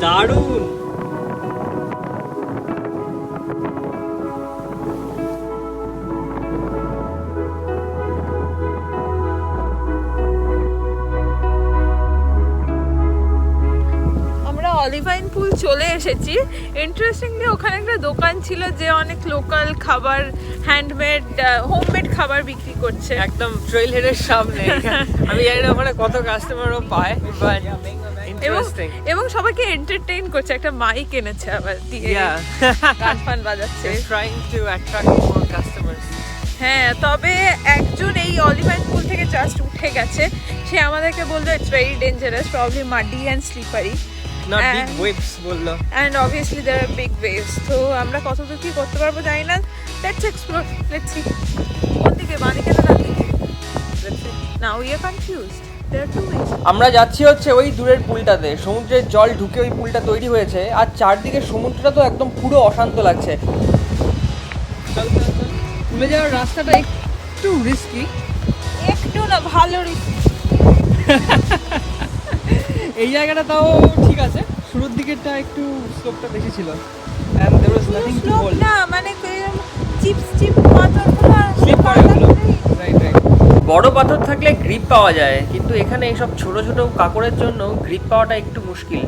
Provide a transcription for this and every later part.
দারুণ। অলিভাইন পুল চলে এসেছি। ইন্টারেস্টিংলি ওখানে একটা দোকান ছিল যে অনেক লোকাল খাবার, হ্যান্ডমেড, হোমমেড খাবার বিক্রি করছে একদম ট্রেল হেডের সামনে। আমি জানি না ওখানে কত কাস্টমারও পায়, বাট ইন্টারেস্টিং। এবং সবাইকে এন্টারটেইন করছে। একটা মাইক এনেছে আবার দিয়ে, গান ফান বাজাচ্ছে, trying to attract more customers. হ্যাঁ, তবে একজন এই অলিভাইন পুল থেকে জাস্ট উঠে গেছে। সে আমাদেরকে বললো it's very dangerous, probably muddy and slippery. Not big waves বললো। And obviously there are big waves. তো আমরা কতদূর কি করতে পারবো জানি না। Let's explore. Let's see. কোন দিকে, বাঁ দিকে না ডান দিকে? Let's see. Now we are confused. There are two ways. আমরা যাচ্ছি হচ্ছে ওই দূরের পুলটাতে। সমুদ্রের জল ঢুকে ওই পুলটা তৈরি হয়েছে, আর চারদিকে সমুদ্রটা তো একদম পুরো অশান্ত লাগছে। পুলে যাওয়ার রাস্তাটা একটু রিস্কি। একটু না, ভালো রিস্কি। এই জায়গাটা তাও ঠিক আছে, শুরুর দিকেরটা একটু স্লোপটা বেশি ছিল। And there was nothing to hold. না মানে চিপ পাথরগুলো স্লিপ করে এগুলো। Right right. বড় পাথর থাকলে গ্রিপ পাওয়া যায়, কিন্তু এখানে এইসব ছোট ছোট কাঁকড়ের জন্য গ্রিপ পাওয়াটা একটু মুশকিল।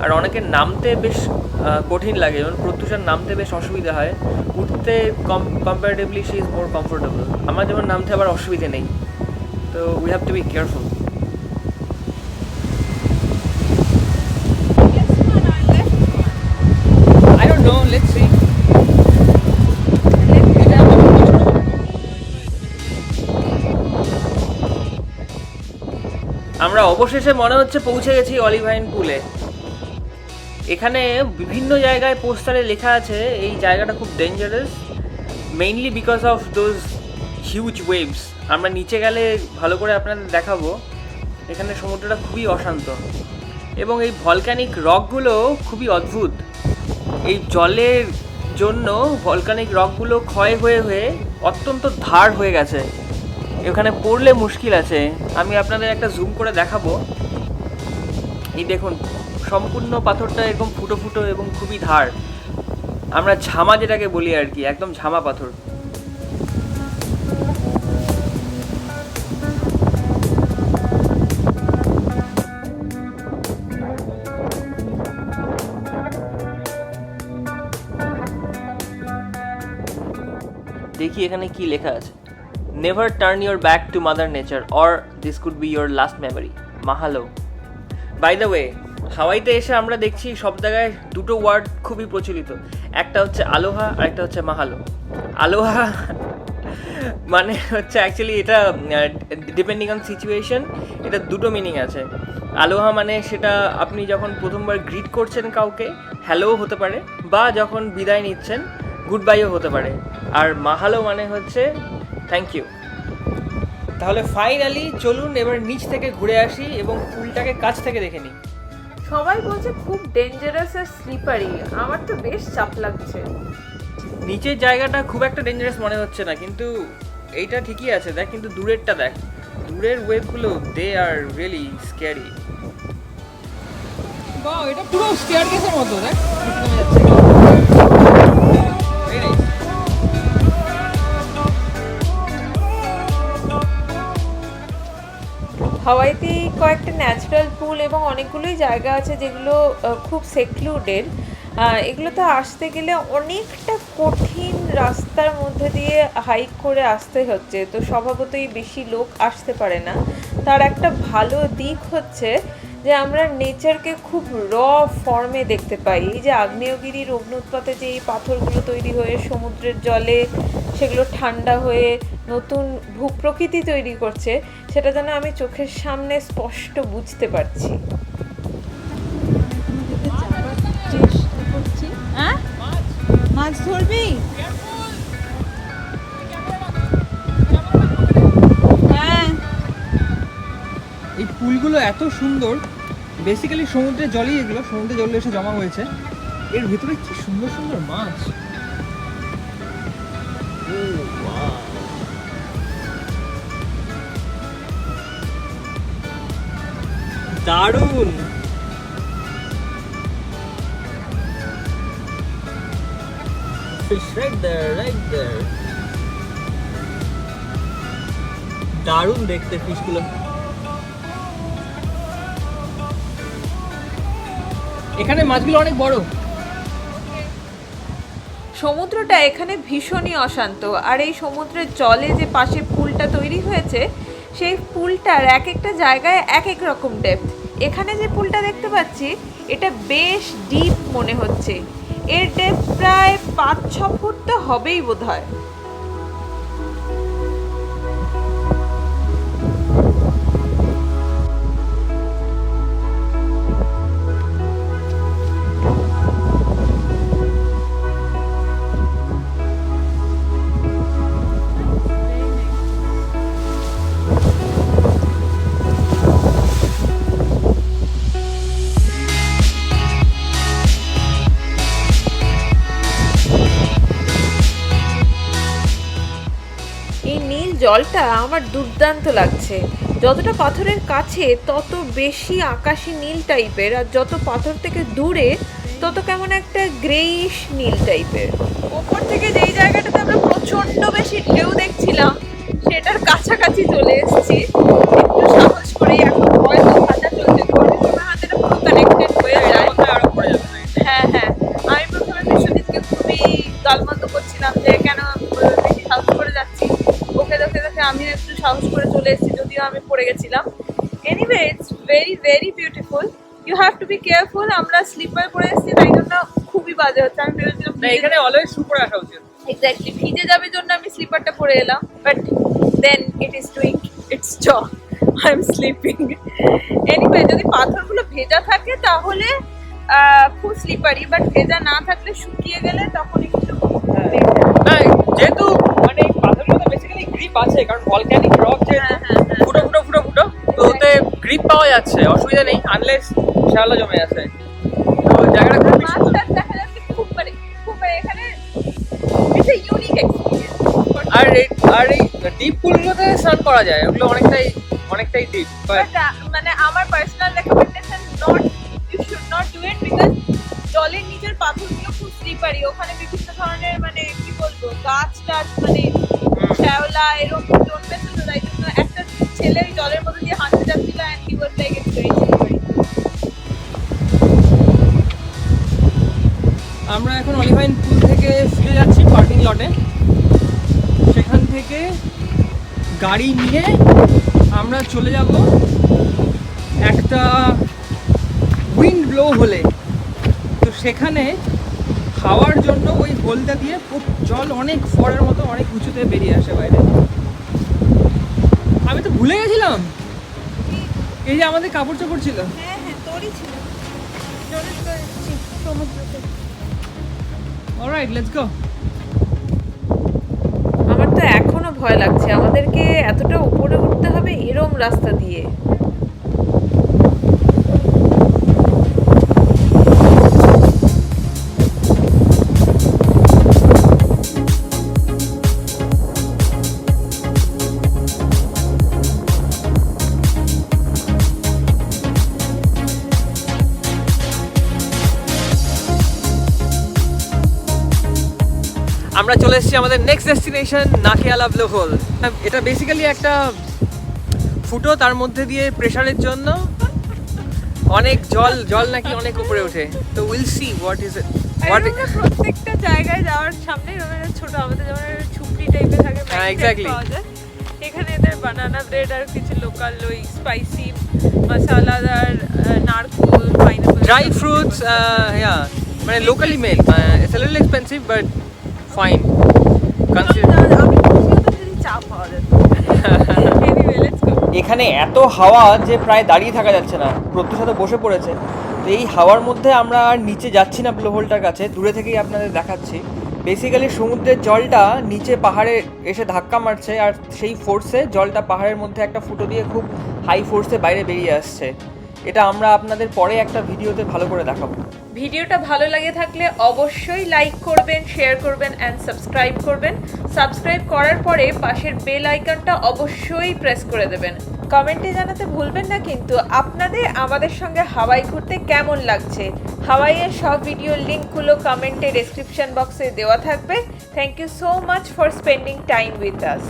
আর অনেকের নামতে বেশ কঠিন লাগে, যেমন প্রত্যুষার নামতে বেশ অসুবিধা হয়। উঠতে comparatively she is more comfortable. আমার যেমন নামতে আবার অসুবিধে নেই, তো we have to be careful. I don't know, let's see. আমরা অবশেষে মনে হচ্ছে পৌঁছে গেছি অলিভাইন পুলে। এখানে বিভিন্ন জায়গায় পোস্টারে লেখা আছে এই জায়গাটা খুব dangerous, mainly because of those huge waves. আমরা নিচে গেলে ভালো করে আপনাদের দেখাবো। এখানে সমুদ্রটা খুবই অশান্ত এবং এই ভলক্যানিক রকগুলো খুবই অদ্ভুত। এই জলের জন্য ভলকানিক রকগুলো ক্ষয় হয়ে হয়ে অত্যন্ত ধার হয়ে গেছে, এখানে পড়লে মুশকিল আছে। আমি আপনাদের একটা জুম করে দেখাবো। এই দেখুন, সম্পূর্ণ পাথরটা এরকম ফুটো ফুটো এবং খুবই ধার। আমরা ঝামা যেটাকে বলি আর কি, একদম ঝামা পাথর। দেখি এখানে কি লেখা আছে। Never turn your back to mother nature or this could be your last memory. মাহালো। বাই দ্য ওয়ে, হাওয়াইতে এসে আমরা দেখছি সব জায়গায় দুটো ওয়ার্ড খুবই প্রচলিত, একটা হচ্ছে আলোহা আর একটা হচ্ছে মাহালো। আলোহা মানে হচ্ছে অ্যাকচুয়ালি এটা ডিপেন্ডিং অন সিচুয়েশন, এটা দুটো মিনিং আছে। আলোহা মানে সেটা আপনি যখন প্রথমবার গ্রিট করছেন কাউকে, হ্যালো হতে পারে, বা যখন বিদায় নিচ্ছেন গুড বাইও হতে পারে। আর মাহালো মানে হচ্ছে থ্যাংক ইউ। তাহলে ফাইনালি চলুন এবার নিচ থেকে ঘুরে আসি এবং পুলটাকে কাছ থেকে দেখে নিই। সবাই বলছে খুব ডেঞ্জারাস আর স্লিপারি, আমার তো বেশ চাপ লাগছে। নিচের জায়গাটা খুব একটা ডেঞ্জারাস মনে হচ্ছে না, কিন্তু এইটা ঠিকই আছে। দেখ, কিন্তু দূরেরটা দেখ, দূরের ওয়েভগুলো দে আর রিয়েলি স্ক্যারি। বাহ, এটা পুরো স্টেয়ারকেসের মতো। দেখ হাওয়াইতে কয়েকটা ন্যাচারাল পুল এবং অনেকগুলোই জায়গা আছে যেগুলো খুব সেক্লুডেড। এগুলোতে আসতে গেলে অনেকটা কঠিন রাস্তার মধ্যে দিয়ে হাইক করে আসতে হচ্ছে, তো স্বভাবতই বেশি লোক আসতে পারে না। তার একটা ভালো দিক হচ্ছে যে আমরা নেচারকে খুব র ফর্মে দেখতে পাই। এই যে আগ্নেয়গিরির অগ্নুৎপাতে যে এই পাথরগুলো তৈরি হয়ে সমুদ্রের জলে সেগুলো ঠান্ডা হয়ে নতুন ভূপ্রকৃতি তৈরি করছে, সেটা যেন আমি চোখের সামনে স্পষ্ট বুঝতে পারছি। মাছ ধরবি? হ্যাঁ, এই পুলগুলো এত সুন্দর, বেসিক্যালি সমুদ্রের জলই এগুলো, সমুদ্রের জলে এসে জমা হয়েছে। এর ভিতরে কি সুন্দর সুন্দর মাছ। দারুণ। Right there. দারুণ দেখতে ফিশগুলো। এখানে মাছগুলো অনেক বড়। সমুদ্রটা এখানে ভীষণই অশান্ত, আর এই সমুদ্রের জলে যে পাশে পুলটা তৈরি হয়েছে সেই পুলটার এক একটা জায়গায় এক এক রকম ডেপথ। এখানে যে পুলটা দেখতে পাচ্ছি এটা বেশ ডিপ মনে হচ্ছে, এর ডেপথ প্রায় 5-6 ফুট তো হবেই বোধহয়। এই নীল জলটা আমার দুর্দান্ত লাগছে, যতটা পাথরের কাছে তত বেশি আকাশি নীল টাইপের, আর যত পাথর থেকে দূরে তত কেমন একটা গ্রেইশ নীল টাইপের। ওপর থেকে যেই জায়গাটাতে আমরা প্রচন্ড বেশি ঢেউ দেখছিলাম সেটার কাছাকাছি চলে এসেছি। একটু সাহস করেই এখন হয়তো হাঁটা চলছে, ঘরের সময় হাতেটা পুরো কানেক্টেড হয়ে যায়। হ্যাঁ, আমি প্রথমে বিশ্বজিৎকে খুবই গালমন্দ করছিলাম যে কেন বেশি সাহস করে যাচ্ছি, ওকে দেখে আমিও একটু সাহস করে চলে এসেছি, যদিও আমি পড়ে গেছিলাম। Anyway it's very very beautiful, you have to be careful. আমরা স্লিপার পরে এসেছি তাই জন্য খুবই বাজে হচ্ছে। আমি ভেবেছিলাম এখানে অলওয়েজ শু পরে আসা উচিত। এক্স্যাক্টলি, ভিজে যাবে জন্য আমি স্লিপারটা পরে এলাম, but then it is doing its job, I am slipping. Anyway যদি পাথরগুলো ভেজা থাকে তাহলে খুব স্লিপারি, বাট ভেজা না থাকলে শুকিয়ে গেলে তখন একটু না, যেহেতু মানে পাথরগুলোতে বেসিক্যালি গ্রিপ আছে, কারণ ভলক্যানিক রক যে ফুটো তো ওতে গ্রিপ পাওয়া যাচ্ছে, অসুবিধা নেই, আনলেস শ্যাওলা জমে আছে। তো জায়গাটা খুব মাছটার দেখা যাচ্ছে খুব মানে এখানে ইটস এ ইউনিক এক্সপেরিয়েন্স। আর এই ডিপ পুলগুলোতে স্নান করা যায়, ওগুলো অনেকটাই ডিপ, বাট মানে আমার personal recommendation you should not do it, because জলের নিচের পাথরগুলো খুব স্লিপারি, ওখানে বিভিন্ন ধরনের মানে কি বলবো গাছ টাছ মানে শ্যাওলা এরকম জন্মে, তো তাই জন্য একটা ছেলে ওই জলের মধ্যে দিয়ে হাঁটতে যাচ্ছিল and he was like it's very slippery. আমরা এখন অলিভাইন পুল থেকে ফিরে যাচ্ছি পার্কিং লটে। সেখান থেকে গাড়ি নিয়ে আমরা চলে যাব একটা উইন্ড ব্লো হোলে। তো সেখানে খাওয়ার জন্য ওই হোলটা দিয়ে খুব জল অনেক ফোয়ারার মতো অনেক উঁচুতে বেরিয়ে আসে বাইরে। আমি তো ভুলে গেছিলাম এই যে আমাদের কাপড় চোপড় ছিল। হ্যাঁ তোরই ছিল, সমুদ্রতে। Alright, let's go. আমার তো এখনো ভয় লাগছে, আমাদেরকে এতটা উপরে উঠতে হবে এরম রাস্তা দিয়ে। আমরা চলে এসেছি আমাদের নেক্সট ডেস্টিনেশন নাকিয়ালা ব্লোহোল। এটা বেসিক্যালি একটা ফুটো, তার মধ্যে দিয়ে প্রেসারের জন্য অনেক জল নাকি অনেক উপরে ওঠে। তো will see what is it. প্রত্যেকটা জায়গায় যাওয়ার সামনে ছোট আমাদের যেমন ছুপড়ি টাইপের থাকে, হ্যাঁ এক্স্যাক্টলি, এখানে এদের বানানা ব্রেড আর কিছু লোকাল ওই স্পাইসি মশলাদার নারকোল পাইনাপল ড্রাই ফ্রুটস, মানে locally made. It's a little expensive but fine consider. আমি যদি চা পাওয়া যেত। Anyway, let's go. এখানে এত হাওয়া যে প্রায় দাঁড়িয়ে থাকা যাচ্ছে না, প্রত্যেক সাথে বসে পড়েছে। তো এই হাওয়ার মধ্যে আমরা আর নিচে যাচ্ছি না ব্লোহোলটার কাছে, দূরে থেকেই আপনাদের দেখাচ্ছি। বেসিক্যালি সমুদ্রের জলটা নিচে পাহাড়ে এসে ধাক্কা মারছে, আর সেই ফোর্সে জলটা পাহাড়ের মধ্যে একটা ফুটো দিয়ে খুব হাই ফোর্সে বাইরে বেরিয়ে আসছে। এটা আমরা আপনাদের পরে একটা ভিডিওতে ভালো করে দেখাবো। ভিডিওটা ভালো লাগে থাকলে অবশ্যই লাইক করবেন, শেয়ার করবেন অ্যান্ড সাবস্ক্রাইব করবেন। সাবস্ক্রাইব করার পরে পাশের বেল আইকনটা অবশ্যই প্রেস করে দেবেন। কমেন্টে জানাতে ভুলবেন না কিন্তু আপনাদের আমাদের সঙ্গে হাওয়াই ঘুরতে কেমন লাগছে। হাওয়াইয়ের সব ভিডিওর লিঙ্কগুলো কমেন্টে ডেসক্রিপশন বক্সে দেওয়া থাকবে। Thank you so much for spending time with us.